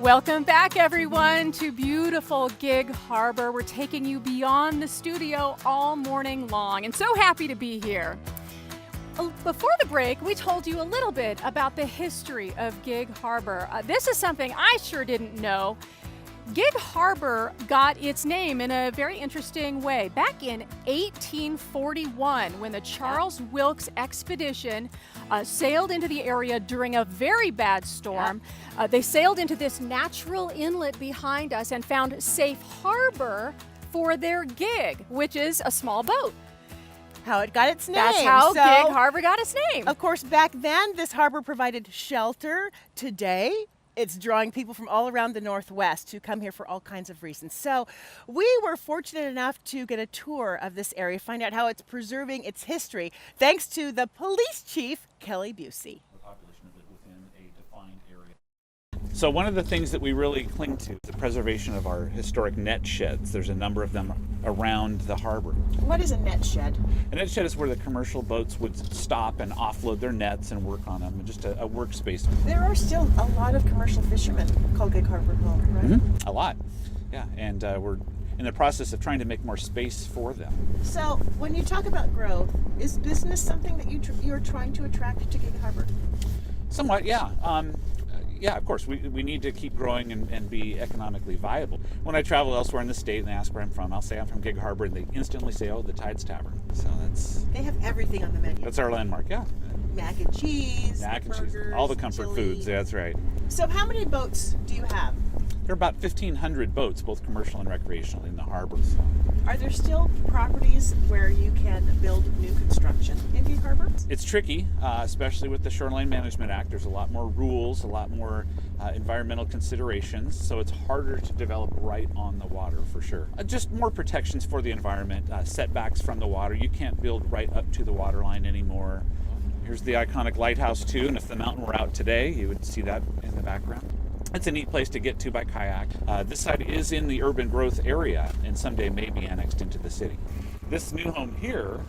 Welcome back, everyone, to beautiful Gig Harbor. We're taking you beyond the studio all morning long, and so happy to be here. Before the break, we told you a little bit about the history of Gig Harbor. This is something I sure didn't know. Gig Harbor got its name in a very interesting way. Back in 1841, when the Charles Wilkes expedition sailed into the area during a very bad storm, they sailed into this natural inlet behind us and found safe harbor for their gig, which is a small boat. How it got its name. That's how Gig Harbor got its name. Of course, back then, this harbor provided shelter. Today, it's drawing people from all around the Northwest who come here for all kinds of reasons. So we were fortunate enough to get a tour of this area, find out how it's preserving its history, thanks to the police chief, Kelly Busey. So one of the things that we really cling to is the preservation of our historic net sheds. There's a number of them around the harbor. What is a net shed? A net shed is where the commercial boats would stop and offload their nets and work on them, just a workspace. There are still a lot of commercial fishermen called Gig Harbor home, right? Mm-hmm. A lot, yeah. And we're in the process of trying to make more space for them. So when you talk about growth, is business something that you're trying to attract to Gig Harbor? Somewhat, yeah. Yeah, of course, we need to keep growing and be economically viable. When I travel elsewhere in the state and they ask where I'm from, I'll say I'm from Gig Harbor, and they instantly say, oh, the Tides Tavern. So They have everything on the menu. That's our landmark, yeah. Mac and cheese, burgers, all the comfort chili. foods, yeah, that's right. So how many boats do you have? There are about 1,500 boats, both commercial and recreational, in the harbor. So. Are there still properties where you can build new construction in Gig Harbor? It's tricky, especially with the Shoreline Management Act. There's a lot more rules, a lot more environmental considerations, so it's harder to develop right on the water for sure. Just more protections for the environment, setbacks from the water. You can't build right up to the water line anymore. Here's the iconic lighthouse too, and if the mountain were out today, you would see that in the background. It's a neat place to get to by kayak. This side is in the urban growth area and someday may be annexed into the city. This new home here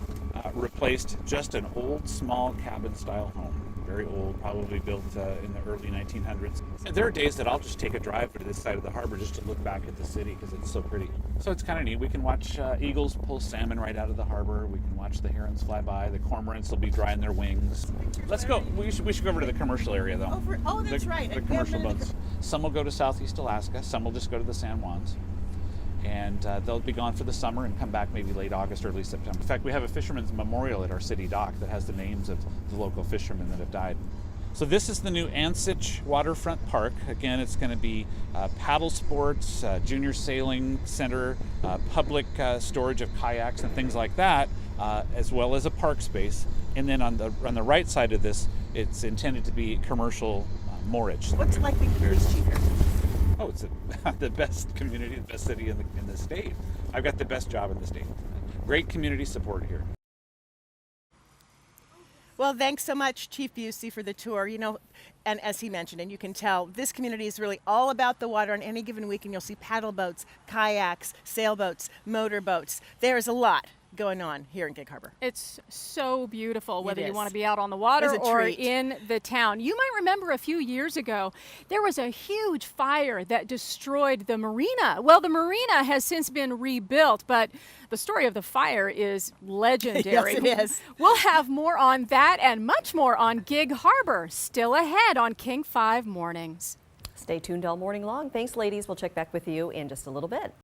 replaced just an old small cabin style home. Very old, probably built in the early 1900s. And there are days that I'll just take a drive to this side of the harbor just to look back at the city because it's so pretty. So it's kind of neat. We can watch eagles pull salmon right out of the harbor. We can watch the herons fly by. The cormorants will be drying their wings. Let's go. We should go over to the commercial area though. Oh, that's right. The commercial boats. Some will go to Southeast Alaska. Some will just go to the San Juans. And they'll be gone for the summer and come back maybe late August, early September. In fact, we have a fisherman's memorial at our city dock that has the names of the local fishermen that have died. So this is the new Ansich Waterfront Park. Again, it's going to be paddle sports, junior sailing center, public storage of kayaks and things like that, as well as a park space. And then on the right side of this, it's intended to be commercial moorage. What's like being police chief here? Oh, it's the best community, the best city in the state. I've got the best job in the state. Great community support here. Well, thanks so much, Chief Busey, for the tour. You know, and as he mentioned, and you can tell, this community is really all about the water. On any given weekend, you'll see paddle boats, kayaks, sailboats, motorboats. There's a lot going on here in Gig Harbor. It's so beautiful, whether you want to be out on the water or in the town. You might remember a few years ago, there was a huge fire that destroyed the marina. Well, the marina has since been rebuilt, but the story of the fire is legendary. Yes, it is. We'll have more on that and much more on Gig Harbor still ahead on King 5 Mornings. Stay tuned all morning long. Thanks, ladies. We'll check back with you in just a little bit.